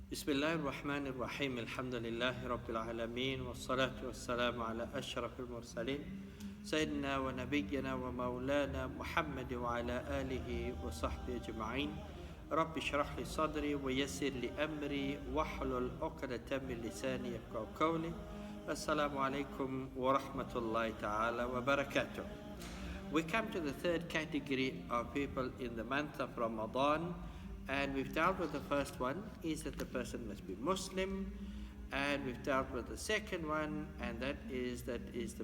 بسم الله الرحمن الرحيم الحمد لله رب العالمين والصلاة والسلام على أشرف المرسلين سيدنا ونبينا ومولانا محمد وعلى آله وصحبه أجمعين رب اشرح لي صدري ويسر لي أمري واحلل عقدة من لساني يفقهوا قولي السلام عليكم ورحمة الله تعالى وبركاته. We come to the third category of people in the month of Ramadan, and we've dealt with the first one, is that the person must be Muslim, and we've dealt with the second one, and that is the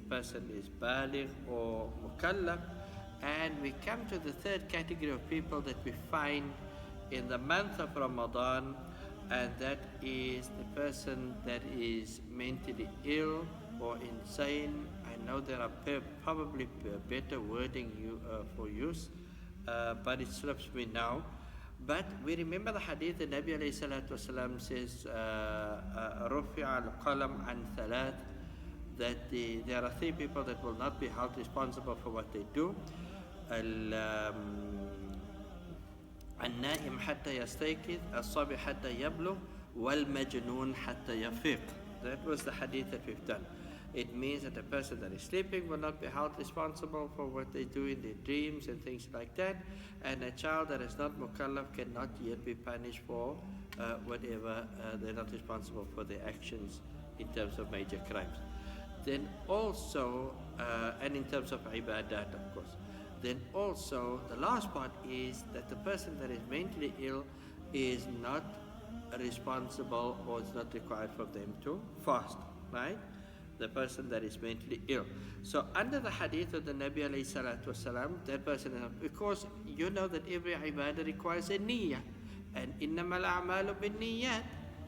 person is baligh or mukallaf, and we come to the third category of people that we find in the month of Ramadan, and that is the person that is mentally ill or insane. I know there are probably better wording for use, but it slips me now. But we remember the hadith that Nabi alayhi salatu wasalam says, رُفِعَ الْقَلَمْ عَنْ ثَلَاثٍ, that there are three people that will not be held responsible for what they do. النائم حتى يستيقظ الصبي حتى يبلغ والمجنون حتى يفيق. That was the hadith that we've done. It means that a person that is sleeping will not be held responsible for what they do in their dreams and things like that, and a child that is not mukallaf cannot yet be punished for whatever they're not responsible for their actions in terms of major crimes. Then also, and in terms of ibadat, of course. Then also, the last part is that the person that is mentally ill is not responsible, or it's not required for them to fast, right? The person that is mentally ill. So under the hadith of the Nabi alayhi salatu wasalam, that person is, because you know that every ibadah requires a niyyah, and innamal a'malu bin niyyat,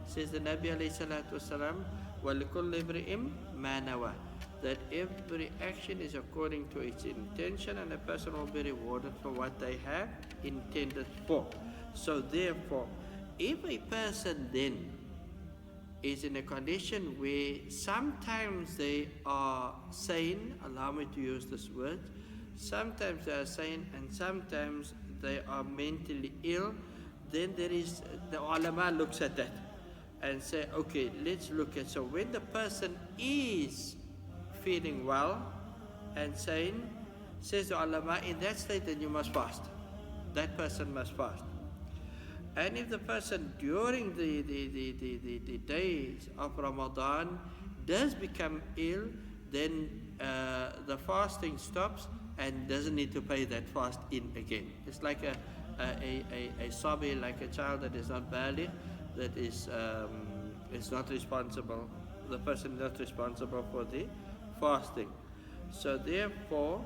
says the Nabi alayhi salatu wasalam, وَلِكُلِّ إِمْرِئٍ مَا نَوَى, that every action is according to its intention, and a person will be rewarded for what they have intended for. So therefore, if a person then is in a condition where sometimes they are sane, allow me to use this word, sometimes they are sane and sometimes they are mentally ill, then there is, the ulama looks at that and say, okay, let's look at, so when the person is feeling well and sane, says the ulama, in that state then you must fast. That person must fast. And if the person during the days of Ramadan does become ill, then the fasting stops and doesn't need to pay that fast in again. It's like a sabi, like a child that is not baligh, that is not responsible. The person is not responsible for the fasting. So therefore,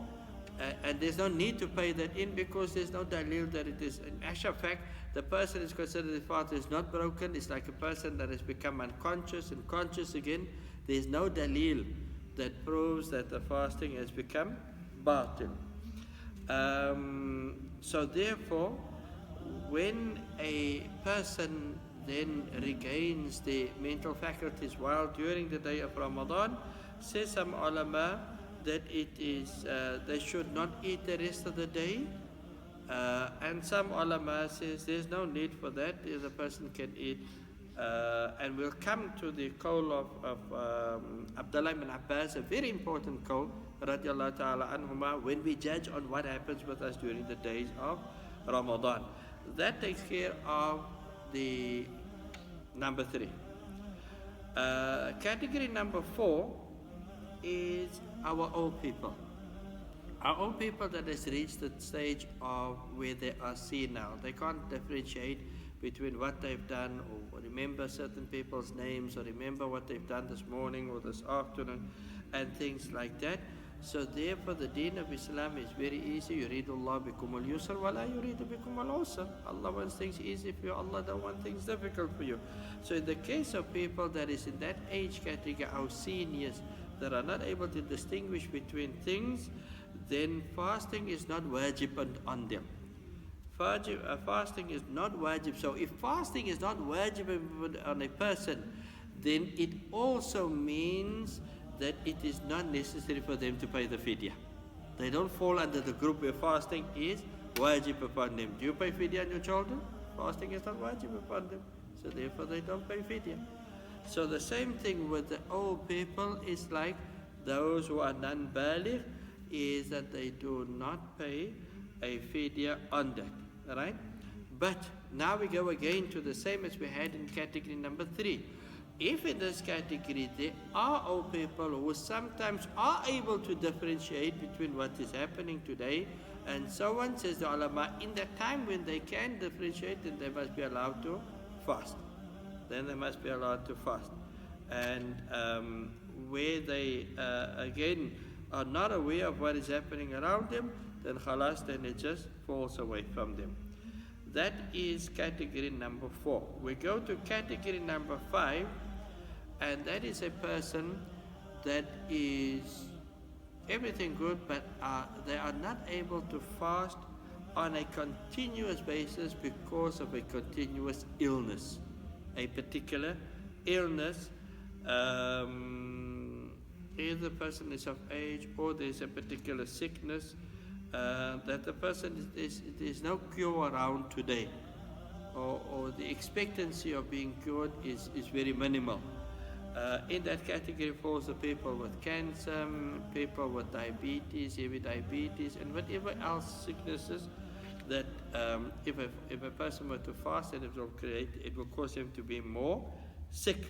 and there's no need to pay that in, because there's no dalil that it is. In actual fact, the person is considered the fast is not broken. It's like a person that has become unconscious and conscious again. There's no dalil that proves that the fasting has become batil. So therefore, when a person then regains the mental faculties while during the day of Ramadan, says some ulama that it is they should not eat the rest of the day, and some ulama says there's no need for that, if the person can eat, and we'll come to the qawl of Abdullah ibn Abbas, a very important qawl radiallahu ta'ala anhuma, when we judge on what happens with us during the days of Ramadan. That takes care of the number 3. Category number 4 is our old people. Our old people that has reached the stage of where they are senile. They can't differentiate between what they've done, or remember certain people's names, or remember what they've done this morning or this afternoon, and things like that. So therefore the deen of Islam is very easy. Yuridullah bikumul yusr wa la yuridu bikumul usr. Allah wants things easy for you, Allah don't want things difficult for you. So in the case of people that is in that age category, our seniors, that are not able to distinguish between things, then fasting is not wajib on them. Fasting is not wajib. So if fasting is not wajib on a person, then it also means that it is not necessary for them to pay the fidyah. They don't fall under the group where fasting is wajib upon them. Do you pay fidyah on your children? Fasting is not wajib upon them. so therefore they don't pay fidya. So the same thing with the old people is like those who are non-baligh, is that they do not pay a fidya on that, right? But now we go again to the same as we had in category number 3. If in this category there are old people who sometimes are able to differentiate between what is happening today and so on, says the ulama, in the time when they can differentiate, then they must be allowed to fast. Then they must be allowed to fast. And where they, again, are not aware of what is happening around them, then khalas, then it just falls away from them. That is category number 4. We go to category number 5, and that is a person that is everything good, but they are not able to fast on a continuous basis because of a continuous illness, a particular illness. Either the person is of age or there's a particular sickness that the person there's no cure around today, or the expectancy of being cured is very minimal. In that category falls the people with cancer, people with diabetes, heavy diabetes, and whatever else sicknesses that if a person were to fast, then it will cause him to be more sick.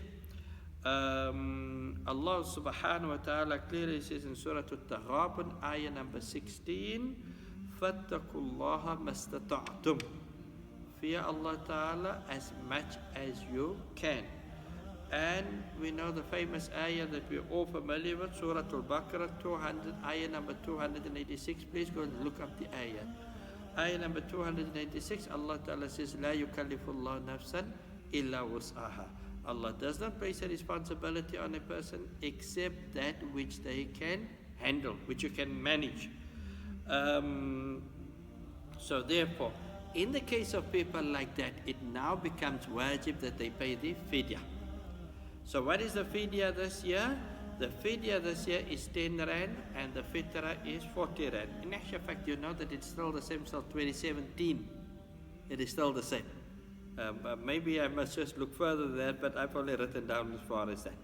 Allah subhanahu wa ta'ala clearly says in Surah Al-Taghabun, ayah number 16, فَاتَّقُوا اللَّهَ مَا اسْتَطَعْتُمْ. Fear Allah ta'ala as much as you can. And we know the famous ayah that we're all familiar with, Surah Al-Baqarah 200, ayah number 286. Please go and look up the ayah. Ayah number 286, Allah ta'ala says, لَا يُكَلِّفُ اللَّهُ نَفْسًا إِلَّا وُسْعَهَا. Allah does not place a responsibility on a person except that which they can handle, which you can manage. So therefore, in the case of people like that, it now becomes wajib that they pay the fidya. So what is the fidya this year? The fidya this year is 10 rand and the fitra is 40 rand. In actual fact, you know that it's still the same till 2017. It is still the same. Maybe I must just look further than that, but I've only written down as far as that.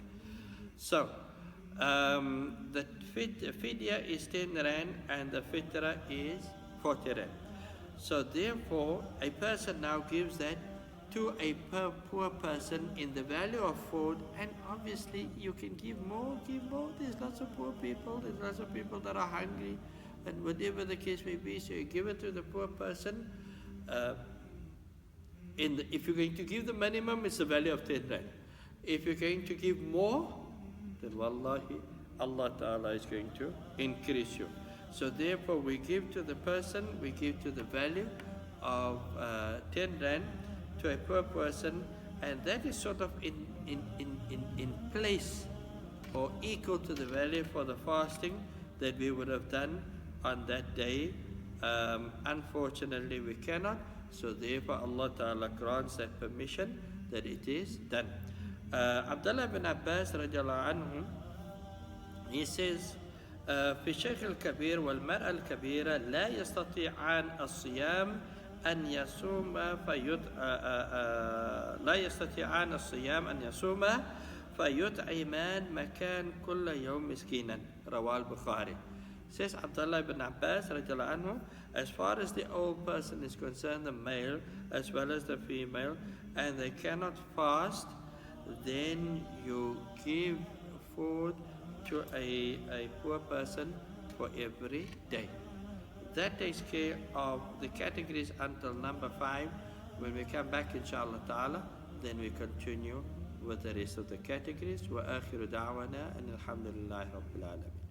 So, the fidya is 10 rand and the fitra is 40 rand. So therefore, a person now gives that to a poor person in the value of food, and obviously you can give more. There's lots of poor people, there's lots of people that are hungry, and whatever the case may be, so you give it to the poor person. If you're going to give the minimum, it's the value of 10 rand. If you're going to give more, then wallahi, Allah Ta'ala is going to increase you. So therefore we give to the person, we give to the value of 10 rand to a poor person, and that is sort of in place or equal to the value for the fasting that we would have done on that day. Unfortunately we cannot. So therefore Allah Ta'ala grants that permission that it is done. Abdullah ibn Abbas radiallahu anhu, he says, في الشيخ الكبير والمرأة الكبيرة لا يستطيعان الصيام أن يصوم لا يستطيعان الصيام أن يصوم فيطعمان مكان كل يوم مسكينا. رواه البخاري. Says Abdullah ibn Abbas radiallahu anhu, as far as the old person is concerned, the male as well as the female, and they cannot fast, then you give food to a poor person for every day. That takes care of the categories until number 5. When we come back inshallah ta'ala, then we continue with the rest of the categories. Wa akhiru da'wana and alhamdulillahi rabbil alamin.